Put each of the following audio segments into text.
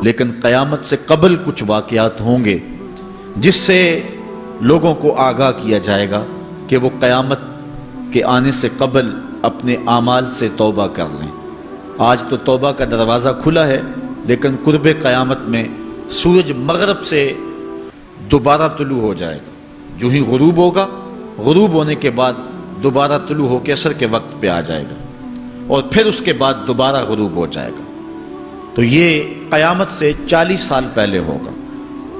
لیکن قیامت سے قبل کچھ واقعات ہوں گے جس سے لوگوں کو آگاہ کیا جائے گا کہ وہ قیامت کے آنے سے قبل اپنے اعمال سے توبہ کر لیں۔ آج تو توبہ کا دروازہ کھلا ہے، لیکن قرب قیامت میں سورج مغرب سے دوبارہ طلوع ہو جائے گا۔ جو ہی غروب ہوگا، غروب ہونے کے بعد دوبارہ طلوع ہو کے عصر کے وقت پہ آ جائے گا، اور پھر اس کے بعد دوبارہ غروب ہو جائے گا۔ تو یہ قیامت سے 40 سال پہلے ہوگا۔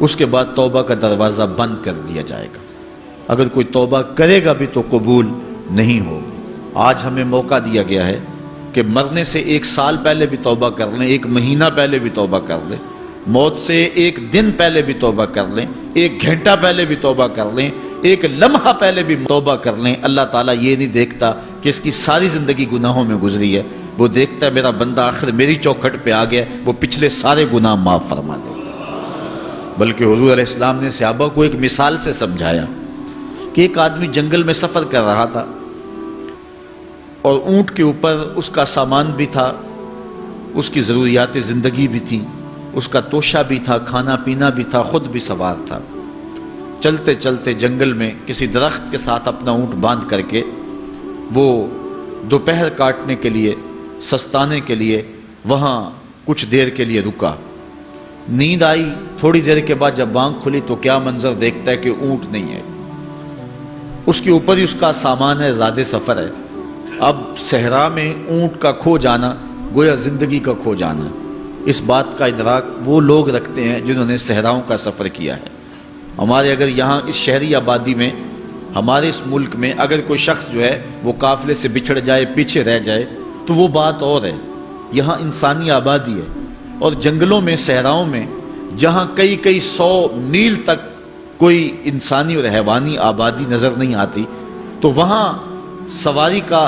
اس کے بعد توبہ کا دروازہ بند کر دیا جائے گا۔ اگر کوئی توبہ کرے گا بھی تو قبول نہیں ہوگی۔ آج ہمیں موقع دیا گیا ہے کہ مرنے سے 1 سال پہلے بھی توبہ کر لیں، 1 مہینہ پہلے بھی توبہ کر لیں، موت سے 1 دن پہلے بھی توبہ کر لیں، 1 گھنٹہ پہلے بھی توبہ کر لیں، 1 لمحہ پہلے بھی توبہ کر لیں۔ اللہ تعالیٰ یہ نہیں دیکھتا کہ اس کی ساری زندگی گناہوں میں گزری ہے، وہ دیکھتا ہے میرا بندہ آخر میری چوکھٹ پہ آ گیا، وہ پچھلے سارے گناہ معاف فرما دے۔ بلکہ حضور علیہ السلام نے صحابہ کو ایک مثال سے سمجھایا کہ ایک آدمی جنگل میں سفر کر رہا تھا، اور اونٹ کے اوپر اس کا سامان بھی تھا، اس کی ضروریات زندگی بھی تھیں، اس کا توشہ بھی تھا، کھانا پینا بھی تھا، خود بھی سوار تھا۔ چلتے چلتے جنگل میں کسی درخت کے ساتھ اپنا اونٹ باندھ کر کے وہ دوپہر کاٹنے کے لیے، سستانے کے لیے وہاں کچھ دیر کے لیے رکا۔ نیند آئی، تھوڑی دیر کے بعد جب آنکھ کھلی تو کیا منظر دیکھتا ہے کہ اونٹ نہیں ہے، اس کے اوپر ہی اس کا سامان ہے، زیادہ سفر ہے۔ اب صحرا میں اونٹ کا کھو جانا گویا زندگی کا کھو جانا ہے۔ اس بات کا ادراک وہ لوگ رکھتے ہیں جنہوں نے صحراؤں کا سفر کیا ہے۔ ہمارے اگر یہاں اس شہری آبادی میں، ہمارے اس ملک میں اگر کوئی شخص جو ہے وہ قافلے سے بچھڑ جائے، پیچھے رہ جائے تو وہ بات اور ہے۔ یہاں انسانی آبادی ہے، اور جنگلوں میں، صحراؤں میں جہاں کئی 100 میل تک کوئی انسانی اور حیوانی آبادی نظر نہیں آتی، تو وہاں سواری کا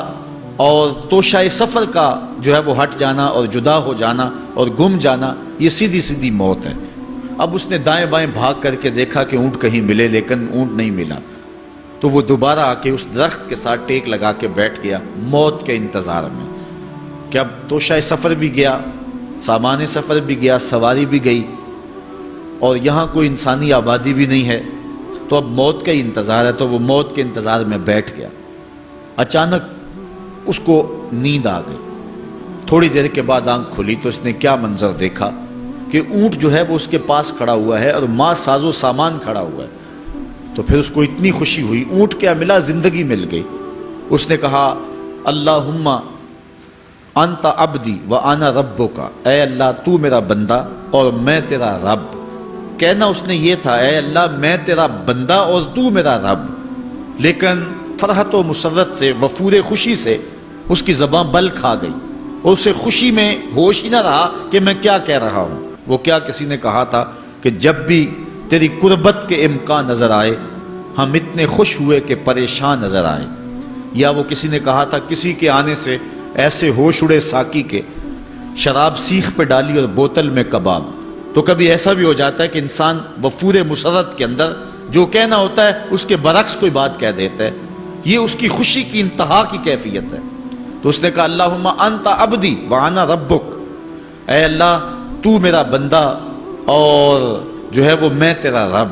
اور توشہ سفر کا جو ہے وہ ہٹ جانا اور جدا ہو جانا اور گم جانا، یہ سیدھی سیدھی موت ہے۔ اب اس نے دائیں بائیں بھاگ کر کے دیکھا کہ اونٹ کہیں ملے، لیکن اونٹ نہیں ملا، تو وہ دوبارہ آ کے اس درخت کے ساتھ ٹیک لگا کے بیٹھ گیا موت کے انتظار میں کہ اب توشہ سفر بھی گیا، سامان سفر بھی گیا، سواری بھی گئی، اور یہاں کوئی انسانی آبادی بھی نہیں ہے، تو اب موت کا ہی انتظار ہے۔ تو وہ موت کے انتظار میں بیٹھ گیا۔ اچانک اس کو نیند آ گئی۔ تھوڑی دیر کے بعد آنکھ کھلی تو اس نے کیا منظر دیکھا کہ اونٹ جو ہے وہ اس کے پاس کھڑا ہوا ہے اور ماں ساز و سامان کھڑا ہوا ہے۔ تو پھر اس کو اتنی خوشی ہوئی، اونٹ کیا ملا، زندگی مل گئی۔ اس نے کہا اللہم انت عبدی وانا ربک، اے اللہ تو میرا بندہ اور میں تیرا رب۔ کہنا اس نے یہ تھا، اے اللہ میں تیرا بندہ اور تو میرا رب، لیکن فرحت و مسرت سے، وفور خوشی سے اس کی زبان بل کھا گئی، اور اسے خوشی میں ہوش ہی نہ رہا کہ میں کیا کہہ رہا ہوں۔ وہ کیا کسی نے کہا تھا کہ جب بھی تیری قربت کے امکان نظر آئے ہم اتنے خوش ہوئے کہ پریشان نظر آئے۔ یا وہ کسی نے کہا تھا کسی کے آنے سے ایسے ہوش اڑے ساقی کے، شراب سیخ پہ ڈالی اور بوتل میں کباب۔ تو کبھی ایسا بھی ہو جاتا ہے کہ انسان وفور مسرت کے اندر جو کہنا ہوتا ہے اس کے برعکس کوئی بات کہہ دیتا ہے، یہ اس کی خوشی کی انتہا کی کیفیت ہے۔ تو اس نے کہا اللہم انت عبدی وانا ربک، اے اللہ تو میرا بندہ اور جو ہے وہ میں تیرا رب۔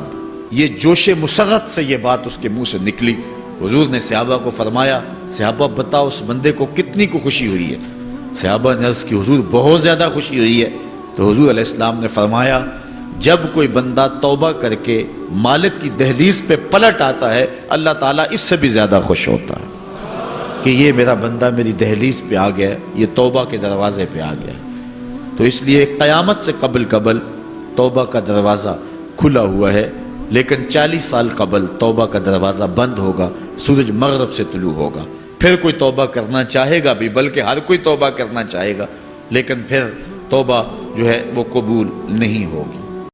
یہ جوش مسرت سے یہ بات اس کے منہ سے نکلی۔ حضور نے صحابہ کو فرمایا صحابہ بتاؤ اس بندے کو کتنی کو خوشی ہوئی ہے؟ صحابہ نے عرض کی حضور بہت زیادہ خوشی ہوئی ہے۔ تو حضور علیہ السلام نے فرمایا جب کوئی بندہ توبہ کر کے مالک کی دہلیز پہ پلٹ آتا ہے اللہ تعالیٰ اس سے بھی زیادہ خوش ہوتا ہے کہ یہ میرا بندہ میری دہلیز پہ آ گیا ہے، یہ توبہ کے دروازے پہ آ گیا ہے۔ تو اس لیے قیامت سے قبل توبہ کا دروازہ کھلا ہوا ہے، لیکن 40 سال قبل توبہ کا دروازہ بند ہوگا، سورج مغرب سے طلوع ہوگا۔ پھر کوئی توبہ کرنا چاہے گا بھی، بلکہ ہر کوئی توبہ کرنا چاہے گا، لیکن پھر توبہ جو ہے وہ قبول نہیں ہوگی۔